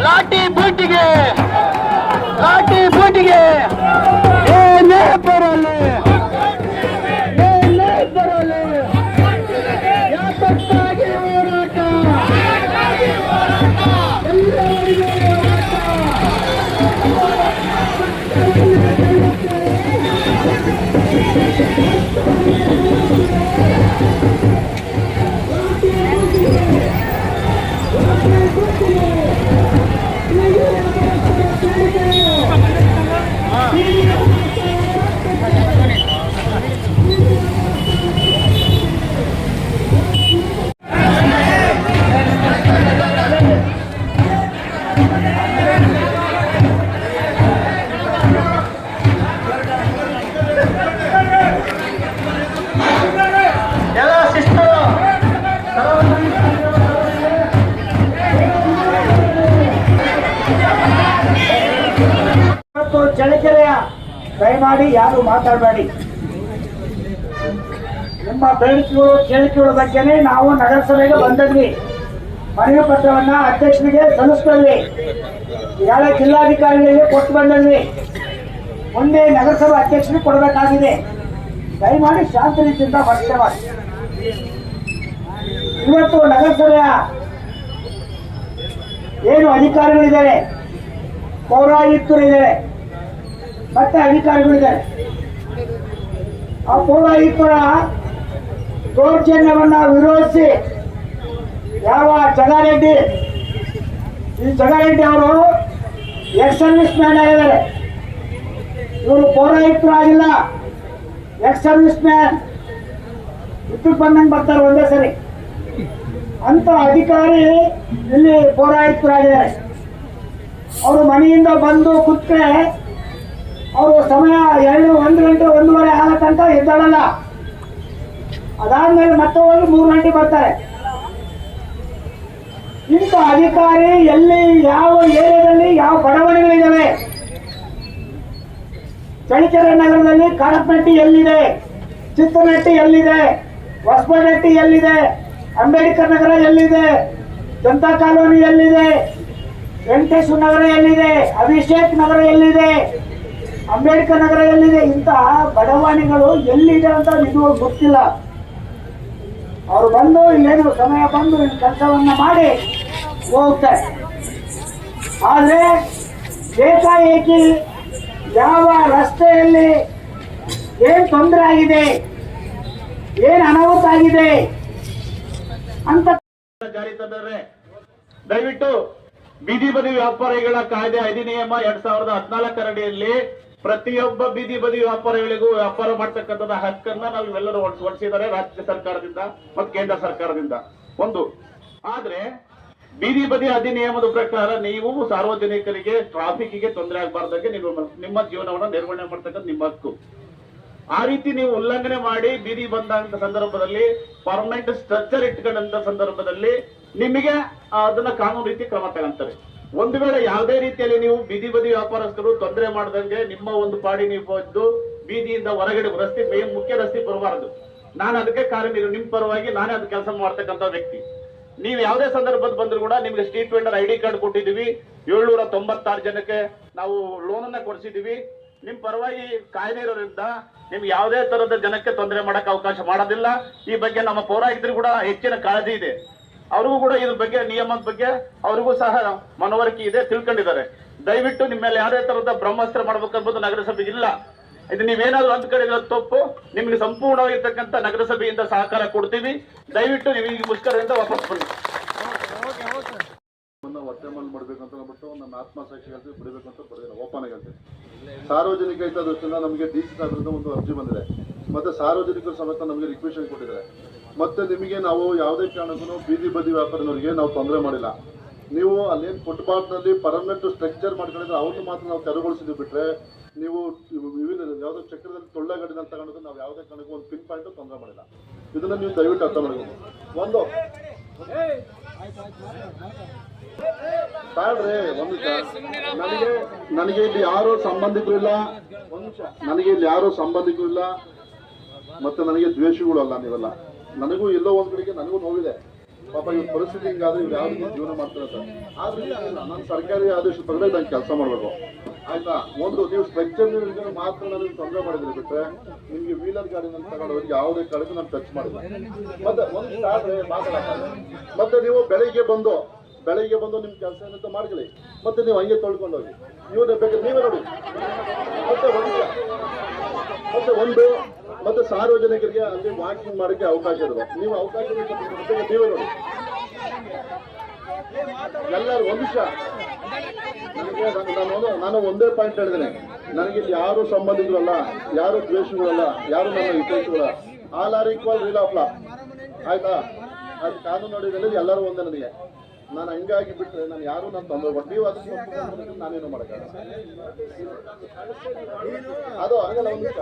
ಲಾಠಿ ಬೂಟಿಗೆ ಏನೇ ಬರಲಿ ಯಾತಕ್ಕಾಗಿ ಹೋರಾಟ ಎಲ್ಲರಿಗೂ ಚಳ್ಳಕೆರೆಯ ದಯಮಾಡಿ ಯಾರು ಮಾತಾಡಬೇಡಿ. ನಿಮ್ಮ ಬೇಡಿಕೆಗಳು ಕೇಳಿಕೆಗಳ ಬಗ್ಗೆನೇ ನಾವು ನಗರಸಭೆಗೆ ಬಂದಿದ್ವಿ. ಮನವಿ ಪತ್ರವನ್ನ ಅಧ್ಯಕ್ಷರಿಗೆ ಸಲ್ಲಿಸ್ತೀವಿ. ಈಗಾಗಲೇ ಜಿಲ್ಲಾಧಿಕಾರಿಗಳಿಗೆ ಕೊಟ್ಟು ಬಂದಿದ್ವಿ. ಮುಂದೆ ನಗರಸಭಾ ಅಧ್ಯಕ್ಷರಿಗೆ ಕೊಡಬೇಕಾಗಿದೆ. ದಯಮಾಡಿ ಶಾಂತ ರೀತಿಯಿಂದ ವರ್ತೆ ಮಾಡಿ. ಇವತ್ತು ನಗರಸಭೆಯ ಏನು ಅಧಿಕಾರಿಗಳಿದ್ದಾರೆ, ಪೌರಾಯುಕ್ತರಿದ್ದಾರೆ, ಮತ್ತೆ ಅಧಿಕಾರಿಗಳಿದ್ದಾರೆ. ಆ ಪೌರಾಯುಕ್ತರ ದೌರ್ಜನ್ಯವನ್ನ ವಿರೋಧಿಸಿ ಯಾವ ಜಗಾರೆಡ್ಡಿ, ಈ ಜಗಾರೆಡ್ಡಿ ಅವರು ಎಕ್ಸ್ ಸರ್ವಿಸ್ ಮ್ಯಾನ್ ಆಗಿದ್ದಾರೆ. ಇವರು ಪೌರಾಯುಕ್ತರು ಆಗಿಲ್ಲ, ಎಕ್ಸ್ ಸರ್ವಿಸ್ ಮ್ಯಾನ್. ಇತ್ತು ಬಂದಂಗೆ ಬರ್ತಾರೆ ಒಂದೇ ಸರಿ ಅಂತ ಅಧಿಕಾರಿ ಇಲ್ಲಿ ಪೌರಾಯುಕ್ತರಾಗಿದ್ದಾರೆ. ಅವರು ಮನೆಯಿಂದ ಬಂದು ಕೂತ್ರೆ ಅವರು ಸಮಯ 1 ಗಂಟೆ 1:30 ಆಗ ತನಕ ಎದ್ದಾಡಲ್ಲ. ಅದಾದ್ಮೇಲೆ ಮತ್ತೆ ಹೋಗಿ 3 ಗಂಟೆ ಬರ್ತಾರೆ. ಇಂಥ ಅಧಿಕಾರಿ ಎಲ್ಲಿ, ಯಾವ ಏರಿಯಾದಲ್ಲಿ ಯಾವ ಬಡಾವಣೆಗಳಿದ್ದಾವೆ? ಚಳ್ಳಕೆರೆ ನಗರದಲ್ಲಿ ಕಾಡಪನಟ್ಟಿ ಎಲ್ಲಿದೆ, ಚಿತ್ರನಟ್ಟಿ ಎಲ್ಲಿದೆ, ಹೊಸಬನಟ್ಟಿ ಎಲ್ಲಿದೆ, ಅಂಬೇಡ್ಕರ್ ನಗರ ಎಲ್ಲಿದೆ, ಜನತಾ ಕಾಲೋನಿ ಎಲ್ಲಿದೆ, ವೆಂಕಟೇಶ್ವರ ನಗರ ಎಲ್ಲಿದೆ, ಅಭಿಷೇಕ್ ನಗರ ಎಲ್ಲಿದೆ, ಅಂಬೇಡ್ಕರ್ ನಗರ ಎಲ್ಲಿದೆ? ಇಂತಹ ಬಡಾವಣೆಗಳು ಎಲ್ಲಿದೆ ಅಂತ ಇದು ಗೊತ್ತಿಲ್ಲ. ಅವರು ಬಂದು ಇಲ್ಲೇನು ಸಮಯ ಬಂದು ಇಲ್ಲಿ ಕೆಲಸವನ್ನ ಮಾಡಿ ಹೋಗ್ತಾರೆ. ಆದರೆ ಏಕಾಏಕಿ ಯಾವ ರಸ್ತೆಯಲ್ಲಿ ಏನ್ ತೊಂದರೆ ಆಗಿದೆ, ಏನ್ ಅನಾಹುತ ಆಗಿದೆ ಅಂತ ಜಾರಿ ತಂದರೆ ದಯವಿಟ್ಟು ಬೀದಿ ಬದಿ ವ್ಯಾಪಾರಿಗಳ ಕಾಯ್ದೆ ಅಧಿನಿಯಮ 2014 ಅಡಿಯಲ್ಲಿ ಪ್ರತಿಯೊಬ್ಬ ಬೀದಿ ಬದಿ ವ್ಯಾಪಾರಿಗಳಿಗೂ ವ್ಯಾಪಾರ ಮಾಡ್ತಕ್ಕಂಥದ ಹಕ್ಕನ್ನ ನಾವು ಇವೆಲ್ಲರೂ ಹೊರಡಿಸಿದ್ದಾರೆ ರಾಜ್ಯ ಸರ್ಕಾರದಿಂದ ಮತ್ತು ಕೇಂದ್ರ ಸರ್ಕಾರದಿಂದ. ಒಂದು ಆದ್ರೆ ಬೀದಿ ಬದಿ ಅಧಿನಿಯಮದ ಪ್ರಕಾರ ನೀವು ಸಾರ್ವಜನಿಕರಿಗೆ ಟ್ರಾಫಿಕ್ಗೆ ತೊಂದರೆ ಆಗಬಾರ್ದಂಗೆ ನೀವು ನಿಮ್ಮ ಜೀವನವನ್ನು ನಿರ್ವಹಣೆ ಮಾಡ್ತಕ್ಕಂಥ ನಿಮ್ಮ ಹಕ್ಕು. ಆ ರೀತಿ ನೀವು ಉಲ್ಲಂಘನೆ ಮಾಡಿ ಬೀದಿ ಬಂದಂತ ಸಂದರ್ಭದಲ್ಲಿ ಪರ್ಮನೆಂಟ್ ಸ್ಟ್ರಕ್ಚರ್ ಇಟ್ಕೊಂಡಂತ ಸಂದರ್ಭದಲ್ಲಿ ನಿಮಗೆ ಅದನ್ನ ಕಾನೂನು ರೀತಿ ಕ್ರಮ ತಗೊಂತಾರೆ. ಒಂದು ವೇಳೆ ಯಾವುದೇ ರೀತಿಯಲ್ಲಿ ನೀವು ಬೀದಿ ಬದಿ ವ್ಯಾಪಾರಸ್ಥರು ತೊಂದರೆ ಮಾಡದಂಗೆ ನಿಮ್ಮ ಒಂದು ಪಾಡಿ ನೀವು ಬಂದು ಬೀದಿಯಿಂದ ಹೊರಗಡೆ ಮುಖ್ಯ ರಸ್ತೆ ಬರಬಾರದು. ನಾನು ಅದಕ್ಕೆ ನಿಮ್ಮ ಪರವಾಗಿ ನಾನೇ ಅದು ಕೆಲಸ ಮಾಡ್ತಕ್ಕಂಥ ವ್ಯಕ್ತಿ. ನೀವು ಯಾವುದೇ ಸಂದರ್ಭದ ಬಂದ್ರು ಕೂಡ ನಿಮ್ಗೆ ಸ್ಟ್ರೀಟ್ ವೆಂಡರ್ ID ಕಾರ್ಡ್ ಕೊಟ್ಟಿದ್ದೀವಿ. 796 ಜನಕ್ಕೆ ನಾವು ಲೋನನ್ನ ಕೊಡಿಸಿದೀವಿ. ನಿಮ್ ಪರವಾಗಿ ಕಾಯ್ದೆ ಇರೋದ್ರಿಂದ ನಿಮ್ಗೆ ಯಾವುದೇ ತರದ ಜನಕ್ಕೆ ತೊಂದರೆ ಮಾಡಕ್ಕೆ ಅವಕಾಶ ಮಾಡೋದಿಲ್ಲ. ಈ ಬಗ್ಗೆ ನಮ್ಮ ಪೌರಾಯುಕ್ತರು ಕೂಡ ಹೆಚ್ಚಿನ ಕಾಳಜಿ ಇದೆ. ಅವ್ರಿಗೂ ಕೂಡ ಇದ್ರ ಬಗ್ಗೆ ನಿಯಮದ ಬಗ್ಗೆ ಅವ್ರಿಗೂ ಸಹ ಮನವರಿಕೆ ಇದೆ, ತಿಳ್ಕೊಂಡಿದ್ದಾರೆ. ದಯವಿಟ್ಟು ನಿಮ್ಮ ಮೇಲೆ ಯಾವುದೇ ತರದ ಬ್ರಹ್ಮಾಸ್ತ್ರ ಮಾಡ್ಬೇಕಂಬುದು ನಗರಸಭೆಗೆ ಇಲ್ಲ. ಇದು ನೀವೇನಾದ್ರು ಅಂದ್ಕೊಂಡಿರೋ ತಪ್ಪು. ನಿಮ್ಗೆ ಸಂಪೂರ್ಣವಾಗಿರ್ತಕ್ಕಂಥ ನಗರಸಭೆಯಿಂದ ಸಹಕಾರ ಕೊಡ್ತೀವಿ. ದಯವಿಟ್ಟು ನೀವು ಈ ಮುಷ್ಕರದಿಂದ ವಾಪಸ್ ಬನ್ನಿ. ಒಟ್ಟೆಮಲ್ ಮಾಡ್ಬೇಕಂತ ಹೇಳ್ಬಿಟ್ಟು ನನ್ನ ಆತ್ಮಸಾಕ್ಷಿ ಹೇಳ್ತೀವಿ, ಬಿಡಬೇಕಂತ ಬರೆದಿಲ್ಲ, ಓಪನ್ ಆಗಿ ಹೇಳ್ತೀವಿ. ಸಾರ್ವಜನಿಕ ಹಿತದೃಷ್ಟಿಯಿಂದ ನಮಗೆ DC ಸಾಹೇಬರಿಂದ ಒಂದು ಅರ್ಜಿ ಬಂದಿದೆ, ಮತ್ತೆ ಸಾರ್ವಜನಿಕರ ಸಮೇತ ನಮಗೆ ರಿಕ್ವೆಷನ್ ಕೊಟ್ಟಿದ್ದಾರೆ. ಮತ್ತೆ ನಿಮಗೆ ನಾವು ಯಾವುದೇ ಕಾರಣಕ್ಕೂ ಬೀದಿ ಬದಿ ವ್ಯಾಪಾರದವರಿಗೆ ನಾವು ತೊಂದರೆ ಮಾಡಿಲ್ಲ. ನೀವು ಅಲ್ಲೇನು ಫುಟ್ಪಾತ್ನಲ್ಲಿ ಪರ್ಮನೆಂಟ್ ಸ್ಟ್ರಕ್ಚರ್ ಮಾಡ್ಕೊಂಡಿದ್ರೆ ಅವ್ರನ್ನ ಮಾತ್ರ ನಾವು ತೆರವುಗೊಳಿಸಿದ್ವಿ. ಬಿಟ್ರೆ ನೀವು ವಿವಿಧ ಯಾವುದೋ ಚಕ್ರದಲ್ಲಿ ಟೊಳ್ಳೆಗಡಿನ ತಗೊಂಡು ನಾವು ಯಾವುದೇ ಕಾರಣಕ್ಕೂ ಒಂದು ಪಿನ್ ಪಾಯಿಂಟ್ ತೊಂದರೆ ಮಾಡಿಲ್ಲ. ಇದನ್ನ ನೀವು ದಯವಿಟ್ಟು ಅರ್ಥ ಮಾಡ್ಬೋದು. ಒಂದು ಬೇಡ್ರಿ, ಒಂದು ನನಗೆ ಇಲ್ಲಿ ಯಾರೋ ಸಂಬಂಧಿಕರು ಇಲ್ಲ, ನನಗೆ ಇಲ್ಲಿ ಯಾರೋ ಸಂಬಂಧಿಕರು ಇಲ್ಲ, ಮತ್ತೆ ನನಗೆ ದ್ವೇಷಗಳು ಅಲ್ಲ ನೀವೆಲ್ಲ. ನನಗೂ ಎಲ್ಲೋ ಒಂದ್ ಕಡೆಗೆ ನನಗೂ ನೋವಿದೆ. ಪಾಪ ಇವ್ರ ಪರಿಸ್ಥಿತಿ ಹಿಂಗಾದ್ರೆ ಇವ್ರು ಯಾವ ರೀತಿ ಜೀವನ ಮಾಡ್ತಾರೆ ಸರ್. ಆದ್ರೆ ನಾನು ಸರ್ಕಾರಿ ಆದೇಶ ಪ್ರಕಾರ ನಾನು ಕೆಲಸ ಮಾಡಬೇಕು ಆಯ್ತಾ. ಒಂದು ನೀವು ಸ್ಟ್ರಕ್ಚರ್ ಮಾತ್ರ ನನಗೆ ತೊಂದರೆ ಮಾಡಿದ್ರೆ ಬಿಟ್ರೆ ನಿಮ್ಗೆ ವೀಲರ್ ಗಾಡಿನಲ್ಲಿ ತಗೊಂಡವ್ರಿಗೆ ಯಾವುದೇ ಕಾರಣಕ್ಕೂ ನಾನು ಟಚ್ ಮಾಡಿಲ್ಲ. ಮತ್ತೆ ಒಂದು ಆದ್ರೆ ಮಾತಾಡ್ತಾರೆ. ಮತ್ತೆ ನೀವು ಬೆಳಿಗ್ಗೆ ಬಂದು ನಿಮ್ ಕೆಲಸ ಏನಂತ ಮಾಡ್ಕೊಳ್ಳಿ, ಮತ್ತೆ ನೀವು ಹಂಗೆ ತೊಳ್ಕೊಂಡು ಹೋಗಿ. ಇವನ್ನ ಬೇಕಾದ್ರೆ ನೀವೇ ನೋಡಿ. ಮತ್ತೆ ಸಾರ್ವಜನಿಕರಿಗೆ ಅಲ್ಲಿ ವಾಕಿಂಗ್ ಮಾಡಕ್ಕೆ ಅವಕಾಶ ಇರೋದು. ನೀವು ಅವಕಾಶ ನೀವೇ ನೋಡಿ. ಎಲ್ಲರೂ ಒಂದು ನಿಮಿಷ, ನಾನು ಒಂದೇ ಪಾಯಿಂಟ್ ಹೇಳಿದ್ದೇನೆ. ನನಗೆ ಯಾರು ಸಂಬಂಧಿಕರಲ್ಲ, ಯಾರು ದ್ವೇಷಗಳಲ್ಲ, ಯಾರು ನನ್ನ ಹಿತೈಷಿಗಳಲ್ಲ. All are equal rule of law ಆಯ್ತಾ. ಅದು ಕಾನೂನು ನೋಡಿದಲ್ಲಿ ಎಲ್ಲರೂ ಒಂದೇ. ನನಗೆ ನಾನು ಹಂಗಾಗಿ ಬಿಟ್ಟರೆ ನಾನು ಯಾರು ನಾನು ತೊಂದರೆ ಕೊಟ್ಟು ನೀವು ಅದನ್ನ ನಾನೇನು ಮಾಡೋಕ್ಕಾಗಲ್ಲ. ಅದು ಆಗಲ್ಲ. ಒಂದು ನಿಮಿಷ